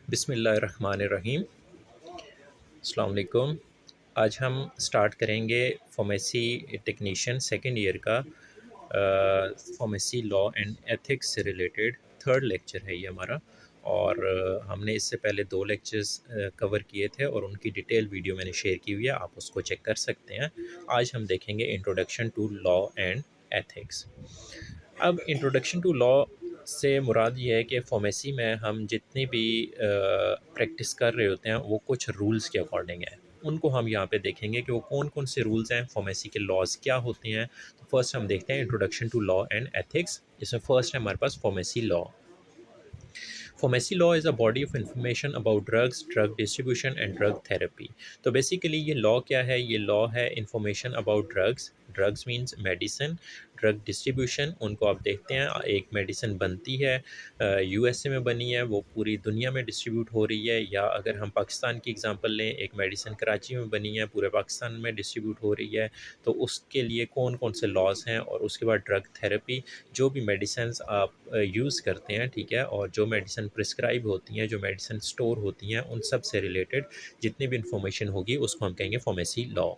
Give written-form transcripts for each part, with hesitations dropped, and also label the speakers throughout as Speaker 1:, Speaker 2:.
Speaker 1: बिस्मिल्लाहिर्रहमानिर्रहीम। अस्सलाम वालेकुम। आज हम स्टार्ट करेंगे फार्मेसी टेक्नीशियन सेकंड ईयर का फार्मेसी लॉ एंड एथिक्स से रिलेटेड थर्ड लेक्चर है ये हमारा। और हमने इससे पहले दो लेक्चर्स कवर किए थे और उनकी डिटेल वीडियो मैंने शेयर की हुई है, आप उसको चेक कर सकते हैं। आज हम देखेंगे introduction to law and ethics. अब इंट्रोडक्शन टू लॉ से मुराद ये है कि फार्मेसी में हम जितनी भी प्रैक्टिस कर रहे होते हैं वो कुछ रूल्स के अकॉर्डिंग है। उनको हम यहाँ पे देखेंगे कि वो कौन कौन से रूल्स हैं, फार्मेसी के लॉज क्या होते हैं। तो फर्स्ट हम देखते हैं introduction to law and ethics. इसमें फर्स्ट है हमारे पास pharmacy law. Pharmacy law is a body of information about drugs, drug distribution and drug therapy. तो बेसिकली ये लॉ क्या है? ये लॉ है information about drugs. Drugs means medicine. Drug distribution, उनको आप देखते हैं एक मेडिसिन बनती है, यूएसए में बनी है, वो पूरी दुनिया में डिस्ट्रीब्यूट हो रही है। या अगर हम पाकिस्तान की एग्जांपल लें, एक मेडिसिन कराची में बनी है, पूरे पाकिस्तान में डिस्ट्रीब्यूट हो रही है। तो उसके लिए कौन कौन से लॉज हैं। और उसके बाद ड्रग थेरेपी, जो भी मेडिसिन्स आप यूज़ करते हैं, ठीक है, और जो मेडिसिन प्रिस्क्राइब होती हैं, जो मेडिसिन स्टोर होती हैं, उन सब से रिलेटेड जितनी भी इंफॉर्मेशन होगी उसको हम कहेंगे pharmacy law.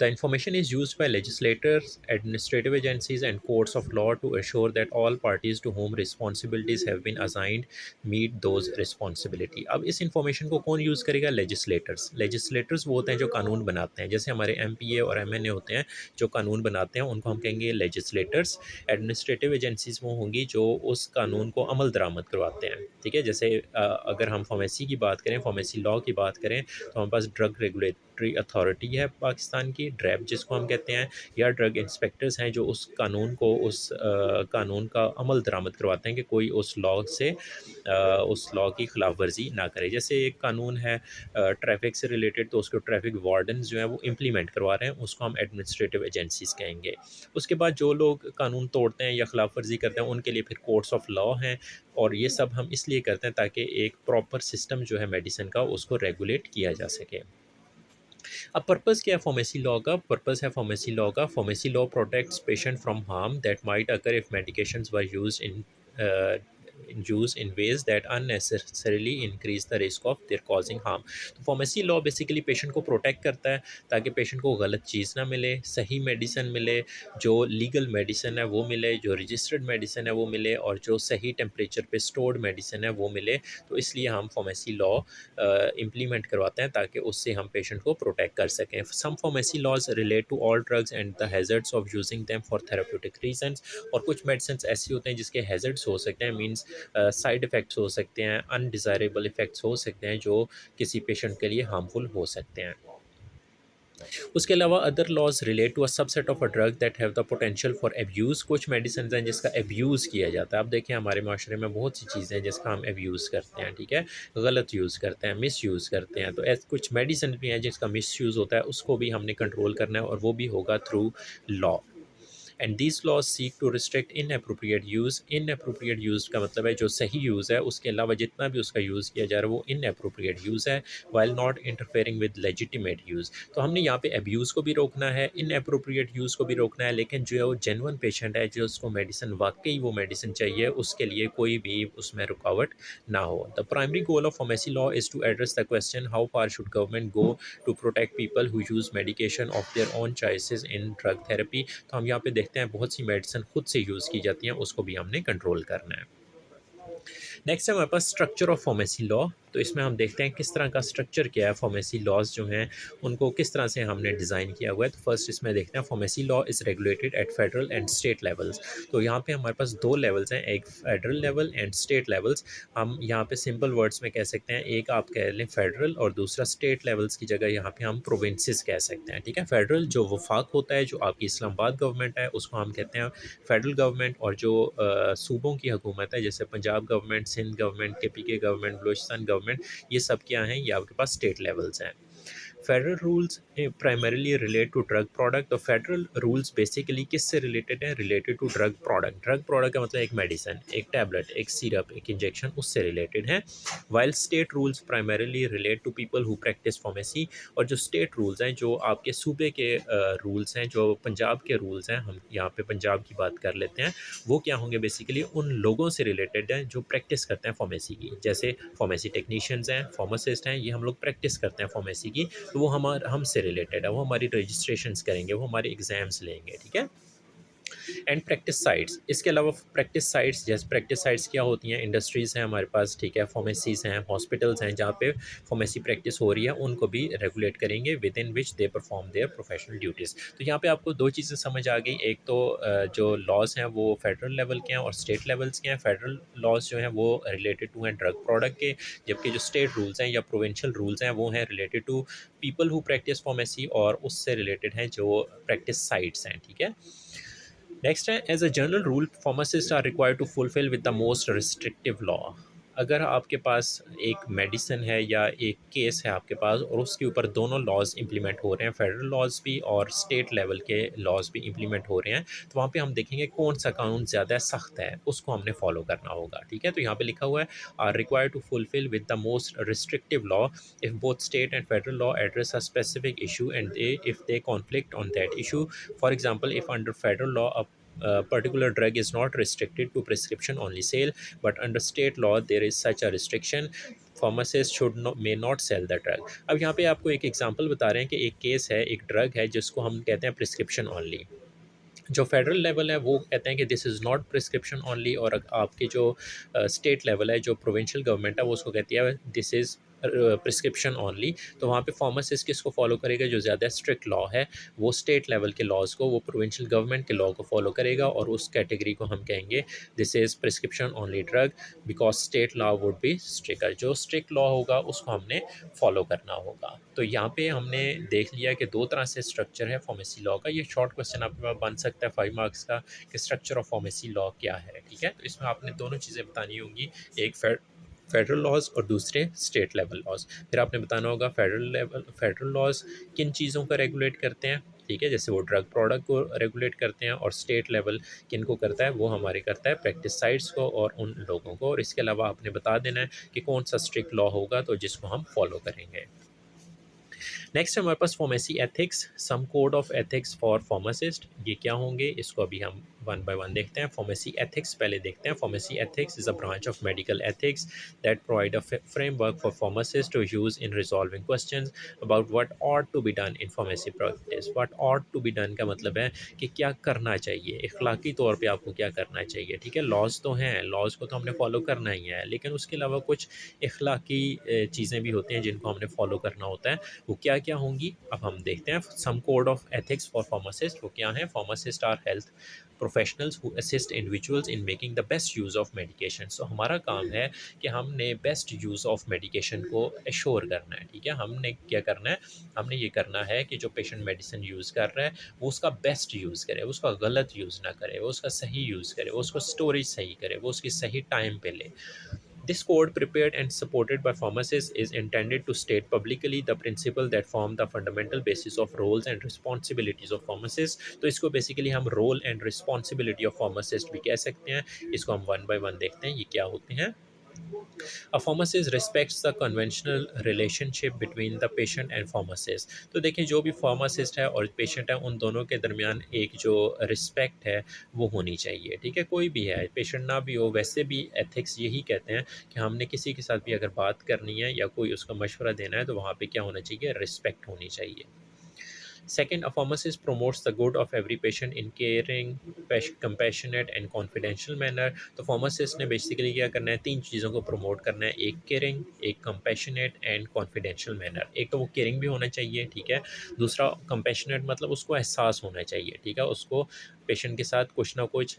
Speaker 1: The information is used by legislators, administrative agencies, and courts of law to assure that all parties to whom responsibilities have been assigned meet those responsibility. अब इस इंफॉर्मेशन को कौन यूज़ करेगा? Legislators. Legislators वो होते हैं जो कानून बनाते हैं, जैसे हमारे एमपीए और एमएनए होते हैं जो कानून बनाते हैं, उनको हम कहेंगे लेजिस्लेटर्स। एडमिनिस्ट्रेटिव एजेंसीज वो होंगी जो उस कानून को अमल दरामद करवाते हैं, ठीक है। जैसे अगर हम फार्मेसी की बात करें, फार्मेसी लॉ की बात करें, तो हमारे पास ड्रग रेगुलेटरी अथॉरिटी है पाकिस्तान की, ड्रैब जिसको हम कहते हैं, या ड्रग इंस्पेक्टर्स हैं जो उस कानून को, उस कानून का अमल दरामद करवाते हैं कि कोई उस लॉ से उस लॉ की खिलाफ वर्जी ना करे। जैसे एक कानून है ट्रैफिक से रिलेटेड, तो उसको ट्रैफिक वार्डन्स जो हैं वो इम्प्लीमेंट करवा रहे हैं, उसको हम एडमिनिस्ट्रेटिव एजेंसीज कहेंगे। उसके बाद जो लोग कानून तोड़ते हैं या खिलाफ वर्जी करते हैं, उनके लिए फिर कोर्ट्स ऑफ लॉ हैं। और ये सब हम इसलिए करते हैं ताकि एक प्रॉपर सिस्टम जो है मेडिसिन का, उसको रेगुलेट किया जा सके। अब पर्पस क्या है फार्मेसी लॉ का? पर्पस है फार्मेसी लॉ का, pharmacy law protects patient from harm that might occur if medications were use in ways that unnecessarily increase the risk of their causing harm. तो फार्मेसी लॉ बेसिकली पेशेंट को protect करता है ताकि patient को गलत चीज़ ना मिले, सही मेडिसिन मिले, जो लीगल मेडिसिन है वो मिले, जो रजिस्टर्ड मेडिसिन है वो मिले, और जो सही टेम्परेचर पे स्टोर्ड मेडिसिन है वो मिले। तो इसलिए हम फार्मेसी लॉ इम्प्लीमेंट करवाते हैं ताकि उससे हम पेशेंट को प्रोटेक्ट कर सकें। Some pharmacy laws relate to all drugs and the hazards of using them for therapeutic reasons. और कुछ मेडिसिन ऐसी होते हैं जिसके हैजर्ड्स हो सकते हैं, मींस साइड इफ़ेक्ट्स हो सकते हैं, अनडिज़ायरेबल इफ़ेक्ट्स हो सकते हैं जो किसी पेशेंट के लिए हार्मफुल हो सकते हैं। उसके अलावा other laws relate to a subset of a drug that have the potential for abuse. कुछ मेडिसिन हैं जिसका एब्यूज़ किया जाता है। अब देखिए हमारे माशरे में बहुत सी चीज़ें हैं जिसका हम एब्यूज़ करते हैं, ठीक है, गलत यूज़ करते हैं, मिस यूज़ करते हैं। तो ऐसे कुछ मेडिसिन भी हैं जिसका मिस यूज़ होता है, उसको भी हमने कंट्रोल करना है, और वो भी होगा through law. And these laws seek to restrict inappropriate use. Inappropriate use का मतलब है जो सही यूज़ है उसके अलावा जितना भी उसका यूज़ किया जा रहा है वो इनअप्रोप्रिएट यूज़ है, while not interfering with legitimate use. तो हमने यहाँ पे अब्यूज़ को भी रोकना है, इनअप्रोप्रिएट यूज़ को भी रोकना है, लेकिन जो जेन्युइन पेशेंट है, जो उसको मेडिसिन वाकई वो मेडिसिन चाहिए, उसके लिए कोई भी उसमें रुकावट ना हो। The primary goal of pharmacy law is to address the question how far should government go to protect people who use medication of their own choices in drug therapy. तो हम यहाँ पे देखते हैं बहुत सी मेडिसिन खुद से यूज़ की जाती हैं, उसको भी हमने कंट्रोल करना है। नेक्स्ट है हमारे पास स्ट्रक्चर ऑफ फार्मेसी लॉ। तो इसमें हम देखते हैं किस तरह का स्ट्रक्चर क्या है, फार्मेसी लॉज जो हैं उनको किस तरह से हमने डिज़ाइन किया हुआ है। तो फर्स्ट इसमें देखते हैं pharmacy law is regulated at federal and state levels. तो यहाँ पे हमारे पास दो लेवल्स हैं, एक federal level and state levels. हम यहाँ पे सिंपल वर्ड्स में कह सकते हैं, एक आप कह लें फेडरल और दूसरा स्टेट लेवल्स की जगह यहाँ पे हम प्रोविंसेस कह सकते हैं, ठीक है। फेडरल जो वफाक होता है, जो आपकी इस्लामाबाद गवर्नमेंट है, उसको हम कहते हैं फेडरल गवर्नमेंट। और जो सूबों की हुकूमत है, जैसे Punjab government, Sindh government, KPK government, Balochistan government, ये सब क्या हैं, ये आपके पास स्टेट लेवल्स हैं। Federal rules primarily relate to drug product. तो फेडरल रूल्स बेसिकली किससे रिलेटेड है? Related to drug product. Drug product का मतलब एक मेडिसिन, एक टैबलेट, एक सिरप, एक इंजेक्शन, उससे रिलेटेड है। While state rules primarily relate to people who practice pharmacy. और जो स्टेट रूल्स हैं, जो आपके सूबे के रूल्स हैं, जो पंजाब के रूल्स हैं, हम यहाँ पे पंजाब की बात कर लेते हैं, वो क्या होंगे? बेसिकली उन लोगों से रिलेटेड हैं जो प्रैक्टिस करते हैं फार्मेसी की। जैसे फार्मेसी टेक्नीशियंस हैं, फार्मासिस्ट हैं, ये हम लोग प्रैक्टिस करते हैं फार्मेसी की, तो वो हमसे रिलेटेड है, वो हमारी रजिस्ट्रेशंस करेंगे, वो हमारे एग्जाम्स लेंगे, ठीक है। एंड प्रैक्टिस साइट्स, इसके अलावा प्रैक्टिस साइट्स, जैसे प्रैक्टिस साइट्स क्या होती हैं? इंडस्ट्रीज़ हैं हमारे पास, ठीक है, फार्मेसीज़ हैं, हॉस्पिटल्स हैं, जहाँ पे फार्मेसी प्रैक्टिस हो रही है, उनको भी रेगुलेट करेंगे with in which they perform their professional duties. तो यहाँ पे आपको दो चीज़ें समझ आ गई। एक तो जो लॉज हैं वो फेडरल लेवल के हैं और स्टेट लेवल्स के हैं। फेडरल लॉज जो हैं वो रिलेटेड टू हैं ड्रग प्रोडक्ट के, जबकि जो स्टेट रूल्स हैं या प्रोविंशियल रूल्स हैं वो हैं related to people who practice pharmacy, और उससे रिलेटेड हैं जो प्रैक्टिस साइट्स हैं, ठीक है। नेक्स्ट है, as a general rule pharmacist are required to fulfil with the most restrictive law. अगर आपके पास एक मेडिसिन है या एक केस है आपके पास और उसके ऊपर दोनों लॉज इंप्लीमेंट हो रहे हैं, फेडरल लॉज भी और स्टेट लेवल के लॉज भी इंप्लीमेंट हो रहे हैं, तो वहाँ पे हम देखेंगे कौन सा कानून ज़्यादा सख्त है, उसको हमने फॉलो करना होगा, ठीक है। तो यहाँ पे लिखा हुआ है, are required to fulfil with the most restrictive law if both state and federal law address a specific issue and if they conflict on that issue. For example, if under federal law a particular drug is not restricted to prescription only sale, but under state law there is such a restriction, pharmacist should not may not sell the drug. अब यहाँ पे आपको एक example बता रहे हैं कि एक केस है, एक ड्रग है जिसको हम कहते हैं प्रिस्क्रिप्शन ऑनली। जो फेडरल लेवल है वो कहते हैं कि this is not prescription only, और आपकी जो स्टेट लेवल है, जो प्रोविंशियल गवर्नमेंट है, वो उसको कहती है दिस इज़ प्रिस्क्रिप्शन ऑनली। तो वहाँ पे फार्मासिस्ट किसको फॉलो करेगा? जो ज़्यादा स्ट्रिक्ट लॉ है, वो स्टेट लेवल के लॉज को, वो प्रोविंशियल गवर्नमेंट के लॉ को फॉलो करेगा, और उस कैटेगरी को हम कहेंगे this is prescription only drug, because state law would be stricter. जो स्ट्रिक्ट लॉ होगा उसको हमने फॉलो करना होगा। तो यहाँ पे हमने देख लिया कि दो तरह से स्ट्रक्चर है फार्मेसी लॉ का। ये शॉर्ट क्वेश्चन आपके पास बन सकता है 5 मार्क्स का कि स्ट्रक्चर ऑफ फार्मेसी लॉ क्या है, ठीक है। तो इसमें आपने दोनों चीज़ें बतानी होंगी, एक फेडरल लॉज और दूसरे स्टेट लेवल लॉज। फिर आपने बताना होगा फेडरल लॉज किन चीज़ों का रेगुलेट करते हैं, ठीक है, जैसे वो ड्रग प्रोडक्ट को रेगुलेट करते हैं, और स्टेट लेवल किन को करता है? वो हमारे करता है प्रैक्टिस साइट्स को और उन लोगों को। और इसके अलावा आपने बता देना है कि कौन सा स्ट्रिक्ट लॉ होगा तो जिसको हम फॉलो करेंगे। नेक्स्ट हमारे पास pharmacy ethics, some code of ethics for pharmacist. ये क्या होंगे इसको अभी हम वन बाय वन देखते हैं। फार्मेसी एथिक्स पहले देखते हैं। Pharmacy ethics is a branch of medical ethics that provide a framework for pharmacist to use in resolving questions about what ought to be done in pharmacy practice. What ought to be done का मतलब है कि क्या करना चाहिए, इखलाकी तौर पे आपको क्या करना चाहिए, ठीक है। लॉज तो हैं, लॉज को तो हमने फॉलो करना ही है, लेकिन उसके अलावा कुछ इखलाकी चीज़ें भी होती हैं जिनको हमने फॉलो करना होता है। वो क्या क्या होंगी अब हम देखते हैं। Some code of ethics for pharmacist, वो क्या है? Pharmacist are health professionals who assist individuals in making the best use of medication. So हमारा काम है कि हमने बेस्ट यूज़ ऑफ मेडिकेशन को एश्योर करना है, ठीक है। हमने क्या करना है? हमने ये करना है कि जो पेशेंट मेडिसिन यूज़ कर रहा है वो उसका बेस्ट यूज़ करे, वो उसका गलत यूज़ ना करे, वो उसका सही यूज़ करे, वो उसको स्टोरेज सही करे, वो उसकी सही टाइम पे ले। This code, prepared and supported by pharmacists, is intended to state publicly the principle that form the fundamental basis of roles and responsibilities of pharmacists. तो इसको बेसिकली हम role and responsibility of pharmacist भी कह सकते हैं। इसको हम one by one देखते हैं ये क्या होते हैं। A pharmacist respects the conventional relationship between the patient and pharmacist. तो देखिए जो भी फार्मासिस्ट है और पेशेंट है उन दोनों के दरमियान एक जो रिस्पेक्ट है वो होनी चाहिए, ठीक है। कोई भी है, पेशेंट ना भी हो, वैसे भी एथिक्स यही कहते हैं कि हमने किसी के साथ भी अगर बात करनी है या कोई उसका मशवरा देना है तो वहाँ पे क्या होना चाहिए? रिस्पेक्ट होनी चाहिए। Second, a pharmacist promotes the good of every patient in caring, compassionate and confidential manner. तो pharmacist ने basically क्या करना है? तीन चीज़ों को promote करना है, एक caring, एक compassionate and confidential manner। एक तो वो caring भी होना चाहिए, ठीक है। दूसरा compassionate मतलब उसको एहसास होना चाहिए, ठीक है। उसको पेशेंट के साथ कुछ ना कुछ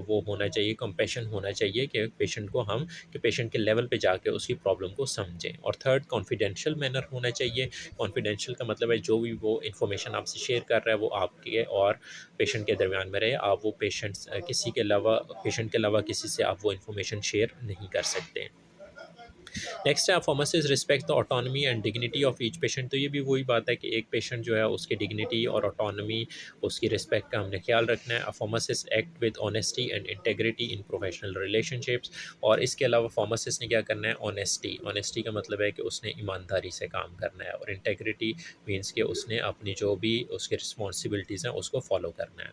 Speaker 1: वो होना चाहिए, कंपैशन होना चाहिए कि पेशेंट को हम कि पेशेंट के लेवल पे जाके उसकी प्रॉब्लम को समझें। और थर्ड, कॉन्फिडेंशियल मैनर होना चाहिए। कॉन्फिडेंशियल का मतलब है जो भी वो इन्फॉर्मेशन आपसे शेयर कर रहा है वो आपके और पेशेंट के दरमियान में रहे। आप वो पेशेंट के अलावा किसी से आप वो इन्फॉर्मेशन शेयर नहीं कर सकते। नेक्स्ट है pharmacist respect the autonomy and dignity of each patient. तो ये भी वही बात है कि एक पेशेंट जो है उसकी डिग्निटी और ऑटोनॉमी, उसकी रिस्पेक्ट का हमने ख्याल रखना है। Pharmacist act with honesty and integrity in professional relationships. और इसके अलावा फार्मासिस्ट ने क्या करना है, ऑनेस्टी, ऑनेस्टी का मतलब है कि उसने ईमानदारी से काम करना है, और इंटेग्रिटी मीन्स कि उसने अपनी जो भी उसकी रिस्पॉन्सिबिलिटीज़ हैं उसको फॉलो करना है।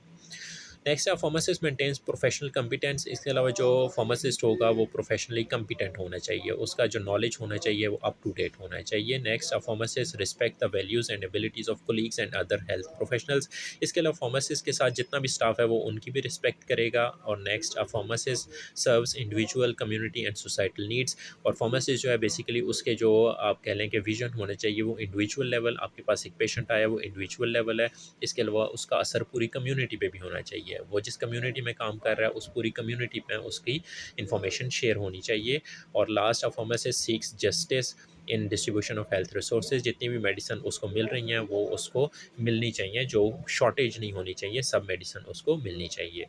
Speaker 1: नेक्स्ट है फार्मासिस्ट मेंटेन्स प्रोफेशनल कम्पिटेंस। इसके अलावा जो फार्मासिस्ट होगा वो प्रोफेशनली कम्पिटेंट होना चाहिए, उसका जो नॉलेज होना चाहिए वो अप टू डेट होना चाहिए। Next a pharmacist respect the values and abilities of colleagues and other health professionals. इसके अलावा फार्मासिस्ट के साथ जितना भी स्टाफ है वो उनकी भी रिस्पेक्ट करेगा। और next a pharmacist serves individual community and societal needs. और फार्मासिस्ट जो है बेसिकली उसके जो आप कह लें कि विजन होना चाहिए वो इंडिविजुअल लेवल, आपके पास एक पेशेंट आया वो इंडिविजुअल लेवल है। इसके अलावा उसका असर पूरी कम्युनिटी पे भी होना चाहिए, वो जिस कम्युनिटी में काम कर रहा है उस पूरी कम्युनिटी में उसकी इंफॉर्मेशन शेयर होनी चाहिए। और last of pharmacist seeks justice in distribution of health resources. जितनी भी मेडिसिन उसको मिल रही हैं वो उसको मिलनी चाहिए, जो शॉर्टेज नहीं होनी चाहिए, सब मेडिसिन उसको मिलनी चाहिए।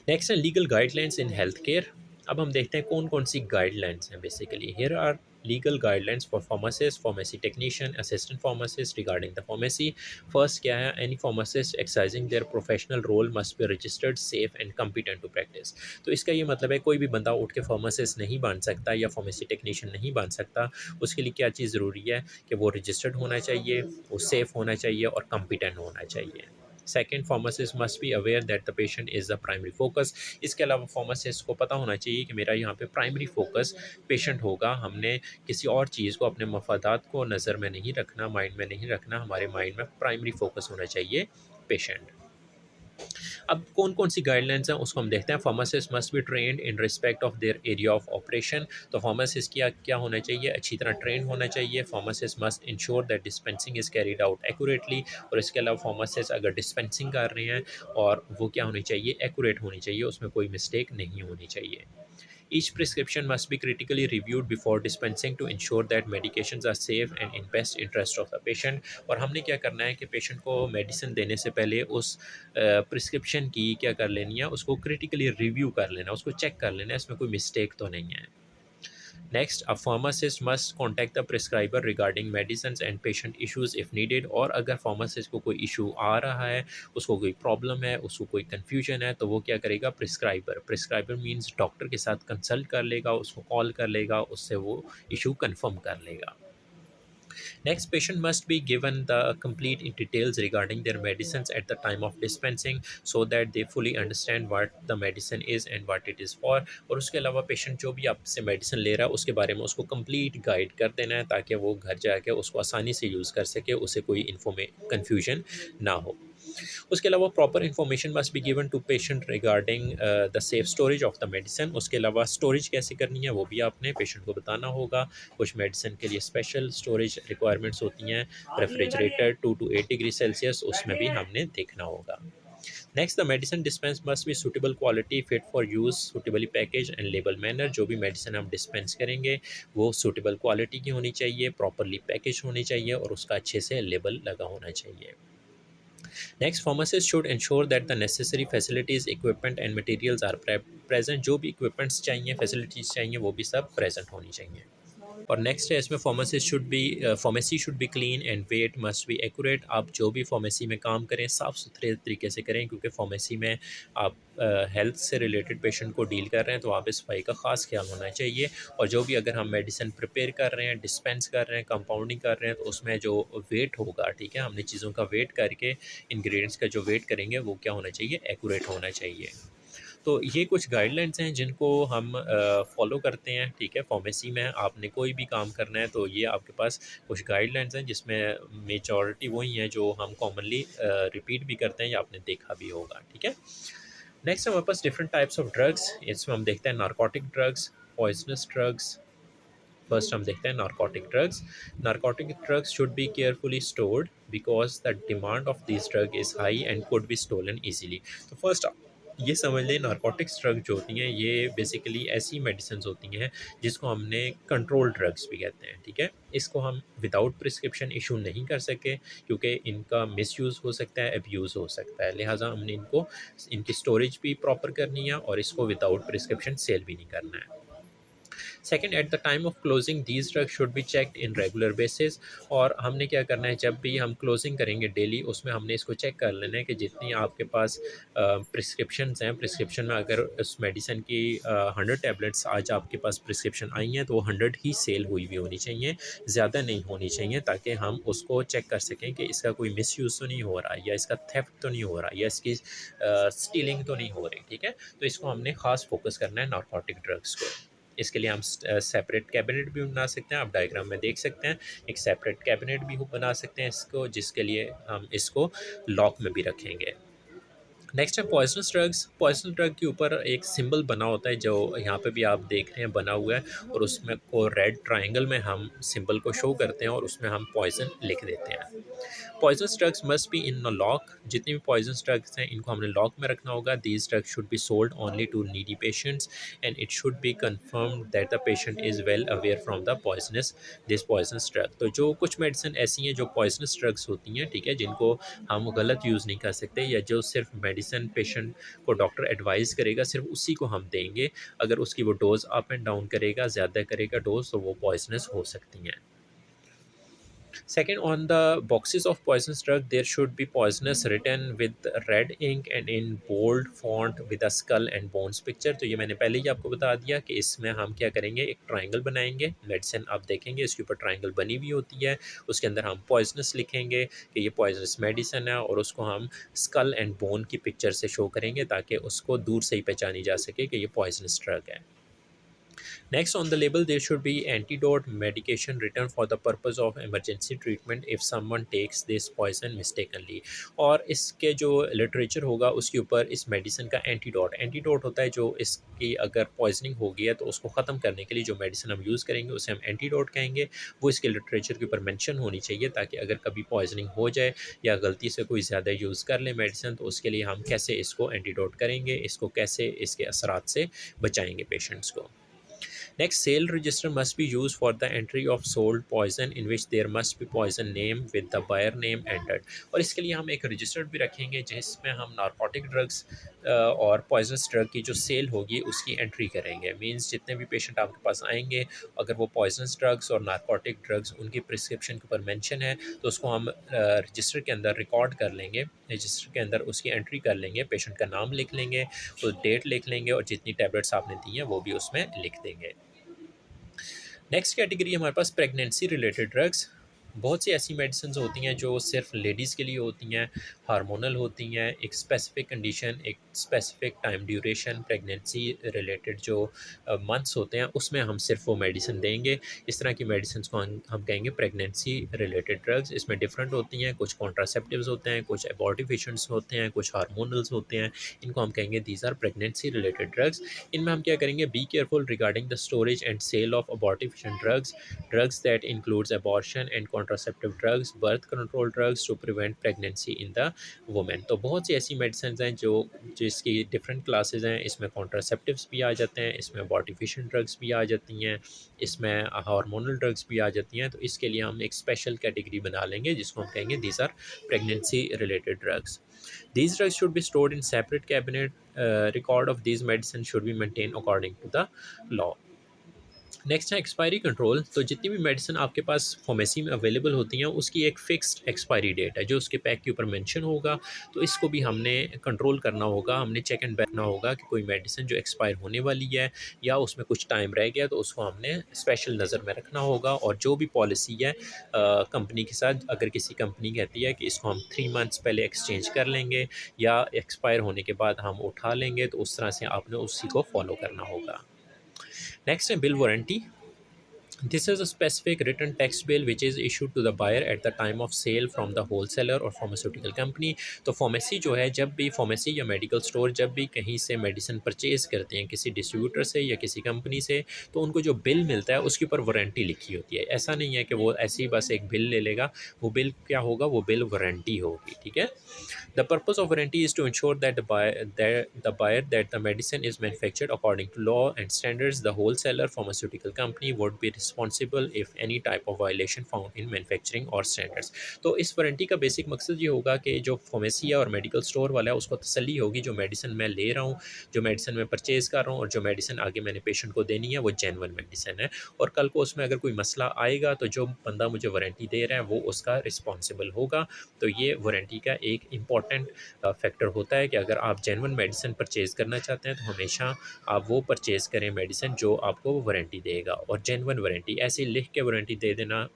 Speaker 1: नेक्स्ट है legal guidelines in health care. अब हम देखते हैं कौन कौन सी गाइडलाइंस हैं। Basically here are legal guidelines for pharmacist, pharmacy technician, assistant pharmacist regarding the pharmacy. First क्या है, any pharmacist exercising their professional role must be registered safe and competent to practice. तो इसका ये मतलब है कोई भी बंदा उठ के फार्मासिस्ट नहीं बन सकता या फार्मेसी टेक्नीशियन नहीं बन सकता। उसके लिए क्या चीज़ ज़रूरी है कि वो रजिस्टर्ड होना चाहिए, वो सेफ़ होना चाहिए और कम्पिटेंट होना चाहिए। Second, pharmacist must be aware that the patient is the primary focus. इसके अलावा फार्मासिस्ट को पता होना चाहिए कि मेरा यहाँ पे प्राइमरी फोकस पेशेंट होगा। हमने किसी और चीज़ को, अपने मफादात को नज़र में नहीं रखना, माइंड में नहीं रखना, हमारे माइंड में प्राइमरी फोकस होना चाहिए पेशेंट। अब कौन कौन सी गाइडलाइंस हैं उसको हम देखते हैं। Pharmacist must be trend in respect of their area of operation. तो फार्मासिस्ट क्या क्या होना चाहिए, अच्छी तरह ट्रेन होना चाहिए। Pharmacist must ensure that dispensing is carried out accurately. और इसके अलावा फार्मासिस्ट अगर डिस्पेंसिंग कर रहे हैं और वो क्या होनी चाहिए, एक्यूरेट होनी चाहिए, उसमें कोई मिस्टेक नहीं होनी चाहिए। Each prescription must be critically reviewed before dispensing to ensure that medications are safe and in best interest of the patient। और हमने क्या करना है कि पेशेंट को मेडिसिन देने से पहले उस प्रिस्क्रिप्शन की क्या कर लेनी है, उसको क्रिटिकली रिव्यू कर लेना, उसको चेक कर लेना है इसमें कोई मिस्टेक तो नहीं है। Next, a pharmacist must contact the prescriber regarding medicine and patient issues if needed. और अगर फार्मासिस्ट को कोई इशू आ रहा है, उसको कोई प्रॉब्लम है, उसको कोई कन्फ्यूजन है, तो वो क्या करेगा, प्रिस्क्राइबर, प्रिस्क्राइबर मीन्स डॉक्टर के साथ कंसल्ट कर लेगा, उसको कॉल कर लेगा, उससे वो इशू कन्फर्म कर लेगा। Next, patient must be given the complete details regarding their medicines at the time of dispensing so that they fully understand what the medicine is and what it is for। और उसके अलावा patient जो भी आपसे medicine ले रहा है उसके बारे में उसको कंप्लीट गाइड कर देना है ताकि वो घर जाके उसको आसानी से यूज़ कर सके, उसे कोई कन्फ्यूजन ना हो। उसके अलावा proper information must be given to patient regarding the safe storage of the medicine. उसके अलावा स्टोरेज कैसे करनी है वो भी आपने पेशेंट को बताना होगा। कुछ मेडिसिन के लिए स्पेशल स्टोरेज रिक्वायरमेंट्स होती हैं, रेफ्रिजरेटर 2 to 8 डिग्री सेल्सियस, उसमें भी हमने देखना होगा। Next, the medicine dispense must be suitable quality, fit for use, suitably package and label manner. जो भी मेडिसिन हम डिस्पेंस करेंगे वो सुटेबल क्वालिटी की होनी चाहिए, प्रॉपरली पैकेज होनी चाहिए और उसका अच्छे से लेबल लगा होना चाहिए। Next, pharmacist should ensure that the necessary facilities, equipment and materials are present. जो भी इक्विपमेंट्स चाहिए, फैसिलिटीज़ चाहिए, वो भी सब प्रेजेंट होनी चाहिए। और नेक्स्ट है इसमें pharmacy should be clean and weight must be accurate. आप जो भी फार्मेसी में काम करें साफ़ सुथरे तरीके से करें, क्योंकि फार्मेसी में आप हेल्थ से रिलेटेड पेशेंट को डील कर रहे हैं, तो आप इस सफाई का ख़ास ख्याल होना चाहिए। और जो भी अगर हम मेडिसिन प्रिपेयर कर रहे हैं, डिस्पेंस कर रहे हैं, कंपाउंडिंग कर रहे हैं, तो उसमें जो वेट होगा, ठीक है, हमने चीज़ों का वेट करके इंग्रेडिएंट्स का जो वेट करेंगे वो क्या होना चाहिए, एक्यूरेट होना चाहिए। तो ये कुछ गाइडलाइंस हैं जिनको हम फॉलो करते हैं, ठीक है। फार्मेसी में आपने कोई भी काम करना है तो ये आपके पास कुछ गाइडलाइंस हैं जिसमें मेजॉरिटी वही हैं जो हम कॉमनली रिपीट भी करते हैं या आपने देखा भी होगा, ठीक है। नेक्स्ट हमारे पास डिफरेंट टाइप्स ऑफ ड्रग्स, इसमें हम देखते हैं narcotic drugs, poisonous drugs. First हम देखते हैं narcotic drugs. Narcotic drugs should be carefully stored because the demand of this drug is high and could be stolen easily. तो फर्स्ट ये समझ लें, नारकोटिक्स ड्रग जो होती हैं ये बेसिकली ऐसी मेडिसिन होती हैं जिसको हमने कंट्रोल ड्रग्स भी कहते हैं, ठीक है। इसको हम विदाउट प्रिस्क्रिप्शन इशू नहीं कर सके क्योंकि इनका मिसयूज़ हो सकता है, अब्यूज़ हो सकता है, लिहाजा हमने इनको, इनकी स्टोरेज भी प्रॉपर करनी है और इसको विदाउट प्रिस्क्रिप्शन सेल भी नहीं करना है। Second, at the time of closing these drug should be checked in regular basis. और हमने क्या करना है, जब भी हम क्लोजिंग करेंगे डेली, उसमें हमने इसको चेक कर लेना है कि जितनी आपके पास प्रिस्क्रिप्शन हैं, प्रिस्क्रिप्शन में अगर उस मेडिसिन की 100 टैबलेट्स आज आपके पास प्रिस्क्रिप्शन आई हैं तो वो 100 ही सेल हुई भी होनी चाहिए, ज़्यादा नहीं होनी चाहिए, ताकि हम उसको चेक कर सकें कि इसका कोई मिसयूज़ तो नहीं हो रहा, या इसका थेफ्ट तो नहीं हो रहा, या इसकी स्टीलिंग तो नहीं हो रही। ठीक है, तो इसको हमने ख़ास फोकस करना है नारकोटिक ड्रग्स को। इसके लिए हम सेपरेट कैबिनेट भी बना सकते हैं, आप डायग्राम में देख सकते हैं, एक सेपरेट कैबिनेट भी बना सकते हैं इसको, जिसके लिए हम इसको लॉक में भी रखेंगे। नेक्स्ट है पॉइजनस ड्रग्स। पॉइजनस ड्रग के ऊपर एक सिंबल बना होता है, जो यहाँ पे भी आप देख रहे हैं बना हुआ है, और उसमें को रेड ट्रायंगल में हम सिंबल को शो करते हैं और उसमें हम पॉइजन लिख देते हैं। Poisonous drugs must be in a lock. जितनी भी पॉइजनस ड्रग्स हैं इनको हमने लॉक में रखना होगा। These drugs should be sold only to needy patients and it should be confirm that the patient is well aware from the poisonous this poisonous drug. तो जो कुछ मेडिसिन ऐसी हैं जो पॉइजनस ड्रग्स होती हैं, ठीक है, जिनको हम गलत यूज़ नहीं कर सकते, या जो सिर्फ मेडिसिन पेशेंट को डॉक्टर एडवाइस करेगा सिर्फ उसी को हम देंगे। अगर उसकी वो डोज अप एंड डाउन करेगा, ज़्यादा करेगा डोज, तो वो पॉइजनस हो सकती हैं। Second, on the boxes of poisonous drug, there should be poisonous written with red ink and in bold font with a skull and bones picture। तो ये मैंने पहले ही आपको बता दिया कि इसमें हम क्या करेंगे, एक ट्रायंगल बनाएंगे। मेडिसिन आप देखेंगे इसके ऊपर ट्रायंगल बनी हुई होती है, उसके अंदर हम पॉइजनस लिखेंगे कि ये पॉइजनस मेडिसिन है, और उसको हम स्कल एंड बोन की पिक्चर से शो करेंगे ताकि उसको दूर से ही पहचानी जा सके कि ये पॉइजनस ड्रग है। Next, on the label, there should be antidote medication written for the purpose of emergency treatment if someone takes this poison mistakenly। और इसके जो लिटरेचर होगा उसके ऊपर इस मेडिसिन का एंटीडोट होता है, जो इसकी अगर पॉइजनिंग हो गई है तो उसको ख़त्म करने के लिए जो मेडिसिन हम यूज़ करेंगे उसे हम एंटीडोट कहेंगे। वो इसके लिटरेचर के ऊपर मेंशन होनी चाहिए, ताकि अगर कभी पॉइजनिंग हो जाए या गलती से कोई ज़्यादा यूज़ कर ले मेडिसिन, तो उसके लिए हम कैसे इसको एंटीडोट करेंगे, इसको कैसे इसके असरात से बचाएंगे पेशेंट्स को। Next, sale register must be used for the entry of sold poison in which there must be poison name with the buyer name entered। और इसके लिए हम एक रजिस्टर भी रखेंगे जिसमें हम नारकोटिक ड्रग्स और पॉइजनस ड्रग की जो सेल होगी उसकी एंट्री करेंगे। मींस जितने भी पेशेंट आपके पास आएंगे, अगर वो पॉइजनस ड्रग्स और नारकोटिक ड्रग्स उनकी प्रिस्क्रिप्शन के ऊपर मेंशन है तो उसको हम रजिस्टर के अंदर रिकॉर्ड कर लेंगे। रजिस्टर के अंदर उसकी एंट्री कर लेंगे, पेशेंट का नाम लिख लेंगे, तो डेट लिख लेंगे, और जितनी टैबलेट्स आपने दी हैं वो भी उसमें लिख देंगे। नेक्स्ट कैटेगरी हमारे पास प्रेगनेंसी रिलेटेड ड्रग्स। बहुत सी ऐसी मेडिसिन होती हैं जो सिर्फ लेडीज़ के लिए होती हैं, हार्मोनल होती हैं, एक स्पेसिफिक कंडीशन, एक specific time duration, pregnancy related जो मंथ्स होते हैं उसमें हम सिर्फ वो मेडिसिन देंगे। इस तरह की मेडिसिन को हम कहेंगे प्रेगनेंसी रिलेटेड ड्रग्स। इसमें डिफरेंट होती हैं, कुछ कॉन्ट्रासेप्टिव्स होते हैं, कुछ एबॉर्टिफिशेंट्स होते हैं, कुछ हार्मोनल्स होते हैं। इनको हम कहेंगे these are pregnancy related drugs. इनमें हम क्या करेंगे, be careful regarding the storage and sale of abortifacient drugs, drugs that includes abortion and contraceptive drugs, birth control drugs to prevent pregnancy in the women. तो बहुत सी ऐसी medicine हैं जो जिसकी डिफरेंट क्लासेस हैं। इसमें कॉन्ट्रासेप्टिव्स भी आ जाते हैं, इसमें अबॉर्टिफिशिएंट ड्रग्स भी आ जाती हैं, इसमें हार्मोनल ड्रग्स भी आ जाती हैं। तो इसके लिए हम एक स्पेशल कैटेगरी बना लेंगे जिसको हम कहेंगे these are pregnancy related drugs. These drugs should be stored in separate cabinet. Record of these medicines should be maintained according to the law। Next है एक्सपायरी कंट्रोल। तो जितनी भी मेडिसिन आपके पास फार्मेसी में अवेलेबल होती हैं उसकी एक फ़िक्स्ड एक्सपायरी डेट है जो उसके पैक के ऊपर मेंशन होगा। तो इसको भी हमने कंट्रोल करना होगा, हमने चेक एंड बैकना होगा कि कोई मेडिसिन जो एक्सपायर होने वाली है या उसमें कुछ टाइम रह गया तो उसको हमने स्पेशल नज़र में रखना होगा। और जो भी पॉलिसी है कंपनी के साथ, अगर किसी कंपनी कहती है कि इसको हम 3 मंथ्स पहले एक्सचेंज कर लेंगे या एक्सपायर होने के बाद हम उठा लेंगे, तो उस तरह से आपने उसी को फॉलो करना होगा। नेक्स्ट है bill warranty. This is a specific written text bill which is issued to the buyer at the time of sale from the wholesaler or pharmaceutical company। तो फार्मेसी जो है, जब भी फार्मेसी या मेडिकल स्टोर जब भी कहीं से मेडिसिन परचेज करते हैं किसी डिस्ट्रीब्यूटर से या किसी कंपनी से, तो उनको जो बिल मिलता है उसके ऊपर वारंटी लिखी होती है। ऐसा नहीं है कि वो ऐसे ही बस एक बिल ले लेगा, वो बिल क्या होगा, वो बिल वारंटी होगी। ठीक है। The purpose of warranty is to ensure that the medicine is manufactured according to law and standards. The wholesaler pharmaceutical company would be responsible if any type of violation found in manufacturing और standards. तो इस warranty का basic मकसद ये होगा कि जो pharmacy और मेडिकल स्टोर वाला है उसको तसल्ली होगी जो मेडिसिन मैं ले रहा हूँ, जो मेडिसिन मैं परचेज़ कर रहा हूँ और जो मेडिसिन आगे मैंने पेशेंट को देनी है वो जेन्युइन मेडिसिन है। और कल को उसमें अगर कोई मसला आएगा तो जो बंदा मुझे वारंटी दे रहा है वो उसका रिस्पॉन्सिबल होगा। तो ये वारंटी का एक इम्पॉर्टेंट फैक्टर होता है कि अगर आप जेन्युइन मेडिसिन परचेज़ करना चाहते हैं तो हमेशा आप वो परचेज़ करें मेडिसिन जो आपको वारंटी देगा, और जेन्युइन वारंटी, ऐसे लिख के वारंटी दे देना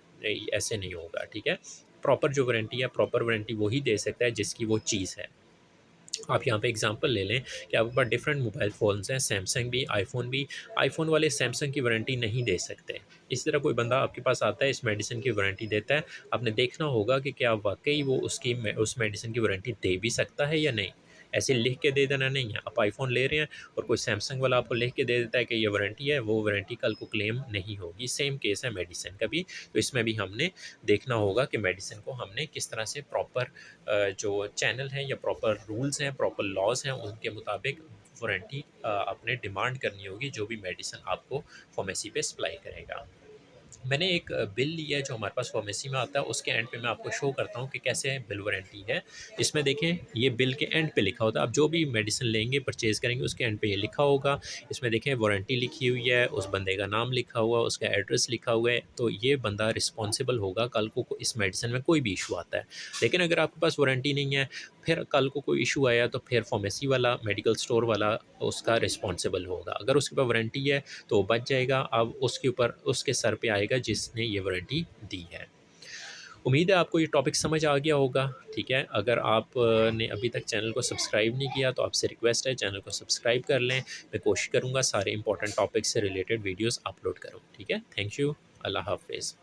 Speaker 1: ऐसे नहीं होगा, ठीक है। प्रॉपर जो वारंटी है, प्रॉपर वारंटी वही दे सकता है जिसकी वो चीज़ है। आप यहाँ पे एग्जांपल ले लें कि आपके पास डिफरेंट मोबाइल फ़ोन्स हैं, सैमसंग भी, आईफ़ोन भी। आईफ़ोन वाले सैमसंग की वारंटी नहीं दे सकते। इसी तरह कोई बंदा आपके पास आता है, इस मेडिसिन की वारंटी देता है, आपने देखना होगा कि क्या वाक़ई वो उस मेडिसिन की वारंटी दे भी सकता है या नहीं। ऐसे लिख के दे देना नहीं है। आप आईफ़ोन ले रहे हैं और कोई सैमसंग वाला आपको लिख के दे देता है कि ये वारंटी है, वो वारंटी कल को क्लेम नहीं होगी। सेम केस है मेडिसिन का भी। तो इसमें भी हमने देखना होगा कि मेडिसिन को हमने किस तरह से प्रॉपर जो चैनल है या प्रॉपर रूल्स हैं, प्रॉपर लॉज़ हैं, उनके मुताबिक वारंटी आपने डिमांड करनी होगी जो भी मेडिसिन आपको फार्मेसी पे सप्लाई करेगा। मैंने एक बिल लिया है जो हमारे पास फार्मेसी में आता है, उसके एंड पे मैं आपको शो करता हूँ कि कैसे बिल वारंटी है। इसमें देखें, ये बिल के एंड पे लिखा होता है, आप जो भी मेडिसिन लेंगे, परचेज़ करेंगे, उसके एंड पे ये लिखा होगा। इसमें देखें वारंटी लिखी हुई है, उस बंदे का नाम लिखा हुआ है, उसका एड्रेस लिखा हुआ है, तो ये बंदा रिस्पॉन्सिबल होगा कल को इस मेडिसिन में कोई भी इशू आता है। लेकिन अगर आपके पास वारंटी नहीं है, फिर कल को कोई इशू आया तो फिर फार्मेसी वाला, मेडिकल स्टोर वाला उसका रिस्पॉन्सिबल होगा। अगर उसके पास वारंटी है तो वो बच जाएगा, अब उसके ऊपर उसके सर पे आएगा जिसने ये वारंटी दी है। उम्मीद है आपको ये टॉपिक समझ आ गया होगा, ठीक है। अगर आप ने अभी तक चैनल को सब्सक्राइब नहीं किया तो आपसे रिक्वेस्ट है चैनल को सब्सक्राइब कर लें। मैं कोशिश करूँगा सारे इंपॉर्टेंट टॉपिक से रिलेटेड वीडियोज़ अपलोड करूँ, ठीक है। Thank you. अल्लाह हाफ़िज़।